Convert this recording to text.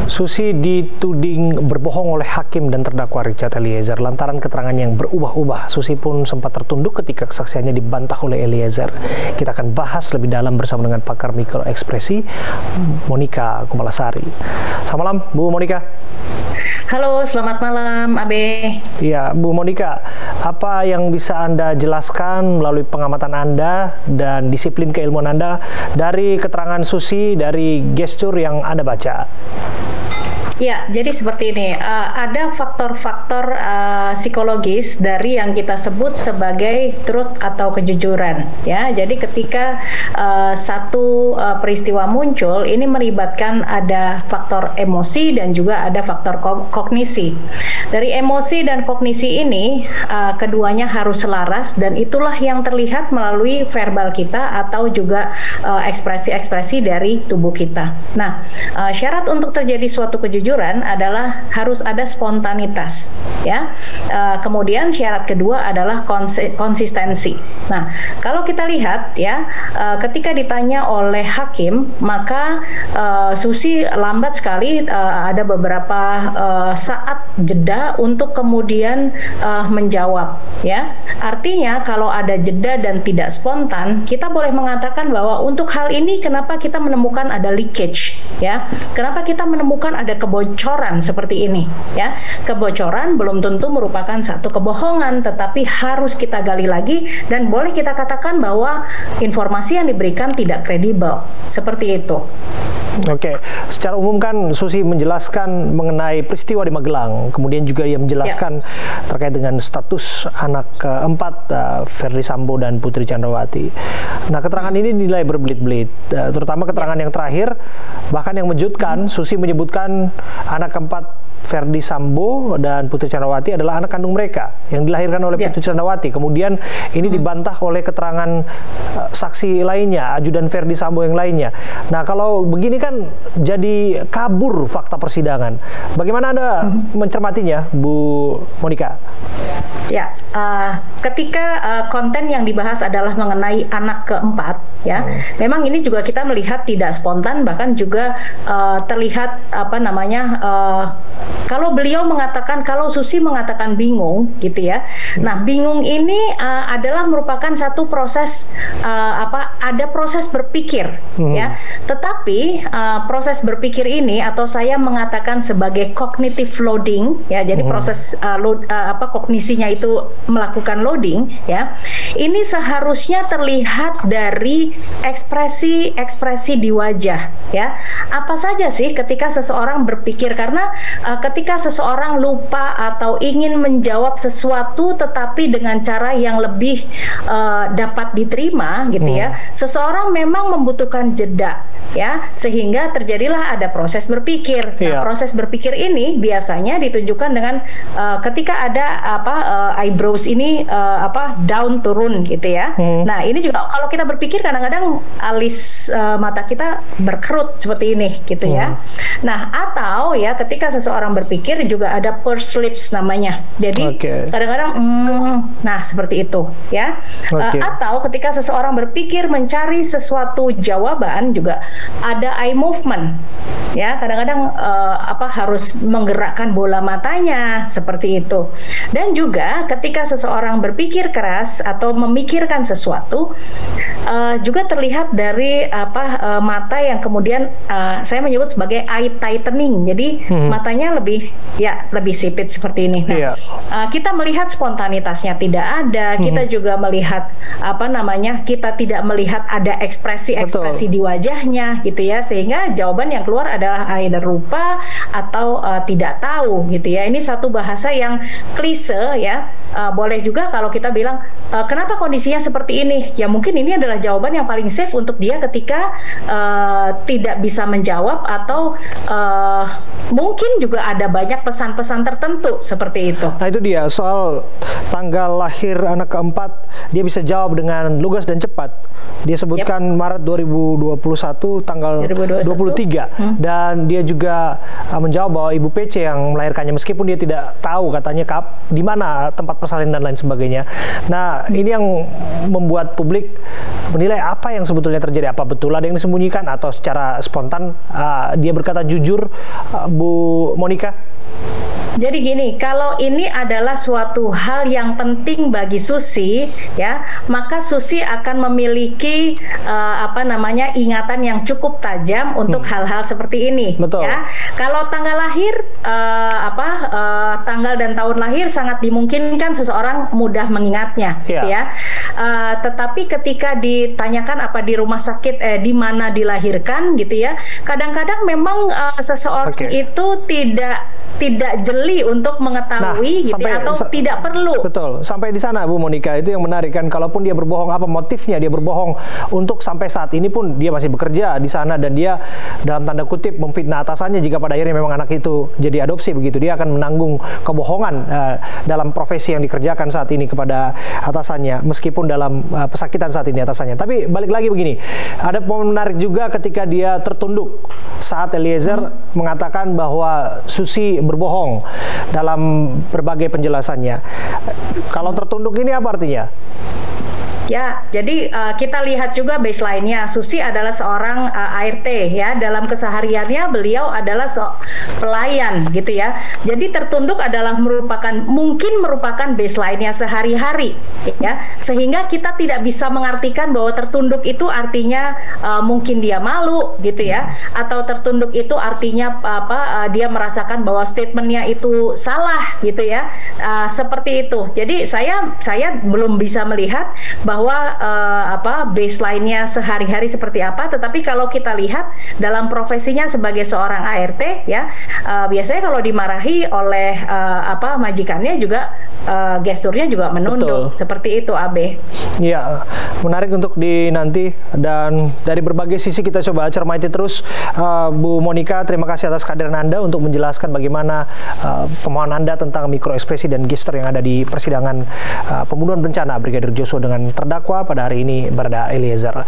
Susi dituding berbohong oleh hakim dan terdakwa Richard Eliezer. Lantaran keterangan yang berubah-ubah, Susi pun sempat tertunduk ketika kesaksiannya dibantah oleh Eliezer. Kita akan bahas lebih dalam bersama dengan pakar mikroekspresi, Monica Kumalasari. Selamat malam, Bu Monica. Halo, selamat malam, Abe. Iya, Bu Monica, apa yang bisa Anda jelaskan melalui pengamatan Anda dan disiplin keilmuan Anda dari keterangan Susi, dari gestur yang Anda baca? Ya, jadi seperti ini, ada faktor-faktor psikologis dari yang kita sebut sebagai truth atau kejujuran. Ya, jadi ketika satu peristiwa muncul, ini melibatkan ada faktor emosi dan juga ada faktor kognisi. Dari emosi dan kognisi ini, keduanya harus selaras dan itulah yang terlihat melalui verbal kita atau juga ekspresi-ekspresi dari tubuh kita. Nah, syarat untuk terjadi suatu kejujuran adalah harus ada spontanitas, ya. Kemudian syarat kedua adalah konsistensi. Nah, kalau kita lihat ya, ketika ditanya oleh hakim, maka Susi lambat sekali, ada beberapa saat jeda untuk kemudian menjawab, ya. Artinya kalau ada jeda dan tidak spontan, kita boleh mengatakan bahwa untuk hal ini kenapa kita menemukan ada leakage, ya. Kenapa kita menemukan ada kebocoran seperti ini, ya. Kebocoran belum tentu merupakan satu kebohongan, tetapi harus kita gali lagi dan boleh kita katakan bahwa informasi yang diberikan tidak kredibel, seperti itu. Oke, secara umum kan Susi menjelaskan mengenai peristiwa di Magelang, kemudian juga ia menjelaskan terkait dengan status anak keempat Ferdy Sambo dan Putri Chandrawati. Nah, keterangan ini dinilai berbelit-belit, terutama keterangan yang terakhir, bahkan yang mengejutkan, Susi menyebutkan anak keempat Ferdy Sambo dan Putri Chandrawati adalah anak kandung mereka yang dilahirkan oleh Putri Chandrawati. Kemudian ini dibantah oleh keterangan saksi lainnya, ajudan Ferdy Sambo yang lainnya. Nah, kalau begini kan jadi kabur fakta persidangan. Bagaimana Anda mencermatinya, Bu Monica? Ya, ketika konten yang dibahas adalah mengenai anak keempat, ya, memang ini juga kita melihat tidak spontan, bahkan juga terlihat apa namanya, kalau beliau mengatakan, kalau Susi mengatakan bingung, gitu ya. Nah, bingung ini adalah merupakan satu proses ada proses berpikir, ya. Tetapi proses berpikir ini atau saya mengatakan sebagai cognitive loading, ya. Jadi proses kognisinya itu melakukan loading, ya. Ini seharusnya terlihat dari ekspresi di wajah, ya. Apa saja sih ketika seseorang berpikir, karena ketika seseorang lupa atau ingin menjawab sesuatu tetapi dengan cara yang lebih dapat diterima, gitu ya. Seseorang memang membutuhkan jeda, ya, sehingga terjadilah ada proses berpikir. Nah, proses berpikir ini biasanya ditunjukkan dengan ketika ada eyebrows ini down turun, gitu ya. Nah, ini juga kalau kita berpikir kadang-kadang alis mata kita berkerut seperti ini, gitu ya. Nah, atau ya ketika seseorang berpikir juga ada pursed lips namanya. Jadi kadang-kadang nah seperti itu, ya. Atau ketika seseorang berpikir mencari sesuatu jawaban juga ada eye movement, ya. Kadang-kadang harus menggerakkan bola matanya seperti itu. Dan juga ketika seseorang berpikir keras atau memikirkan sesuatu, juga terlihat dari mata yang kemudian saya menyebut sebagai eye tightening. Jadi matanya lebih sipit seperti ini. Nah, kita melihat spontanitasnya tidak ada. Kita juga melihat kita tidak melihat ada ekspresi-ekspresi di wajahnya, gitu ya. Sehingga jawaban yang keluar adalah either lupa atau tidak tahu, gitu ya. Ini satu bahasa yang klise, ya. Boleh juga kalau kita bilang kenapa kondisinya seperti ini, ya mungkin ini adalah jawaban yang paling safe untuk dia ketika tidak bisa menjawab atau mungkin juga ada banyak pesan-pesan tertentu seperti itu. Nah, itu dia soal tanggal lahir anak keempat, dia bisa jawab dengan lugas dan cepat. Dia sebutkan Maret 2021 tanggal 23 dan dia juga menjawab bahwa Ibu PC yang melahirkannya, meskipun dia tidak tahu katanya di mana tempat persalinan dan lain sebagainya. Nah, ini yang membuat publik menilai apa yang sebetulnya terjadi, apa betul ada yang disembunyikan atau secara spontan dia berkata jujur Bu Monica? Jadi gini, kalau ini adalah suatu hal yang penting bagi Susi, ya, maka Susi akan memiliki ingatan yang cukup tajam untuk hal-hal seperti ini. Betul. Ya. Kalau tanggal lahir, tanggal dan tahun lahir sangat dimungkinkan seseorang mudah mengingatnya, gitu ya. Tetapi ketika ditanyakan apa di rumah sakit, di mana dilahirkan, gitu ya, kadang-kadang memang seseorang itu tidak jeli untuk mengetahui tidak perlu. Betul. Sampai di sana Bu Monica, itu yang menarik kan, kalaupun dia berbohong, apa motifnya dia berbohong untuk sampai saat ini pun dia masih bekerja di sana dan dia dalam tanda kutip memfitnah atasannya jika pada akhirnya memang anak itu jadi adopsi begitu. Dia akan menanggung kebohongan dalam profesi yang dikerjakan saat ini kepada atasannya meskipun dalam pesakitan saat ini atasannya. Tapi balik lagi begini, ada momen menarik juga ketika dia tertunduk saat Eliezer mengatakan bahwa Susi berbohong dalam berbagai penjelasannya. Kalau tertunduk ini apa artinya? Ya, jadi kita lihat juga baseline-nya. Susi adalah seorang ART ya. Dalam kesehariannya beliau adalah pelayan gitu ya. Jadi tertunduk adalah mungkin merupakan baseline-nya sehari-hari ya. Sehingga kita tidak bisa mengartikan bahwa tertunduk itu artinya mungkin dia malu gitu ya. Atau tertunduk itu artinya dia merasakan bahwa statement-nya itu salah gitu ya. Seperti itu. Jadi saya belum bisa melihat bahwa baseline-nya sehari-hari seperti apa, tetapi kalau kita lihat dalam profesinya sebagai seorang ART ya, biasanya kalau dimarahi oleh majikannya juga gesturnya juga menunduk. Betul. Seperti itu, Abe. Iya, menarik untuk dinanti dan dari berbagai sisi kita coba cermati terus. Bu Monica, terima kasih atas kehadiran Anda untuk menjelaskan bagaimana pemahaman Anda tentang mikroekspresi dan gestur yang ada di persidangan pembunuhan berencana Brigadir Joshua dengan terdakwa pada hari ini Barada Eliezer.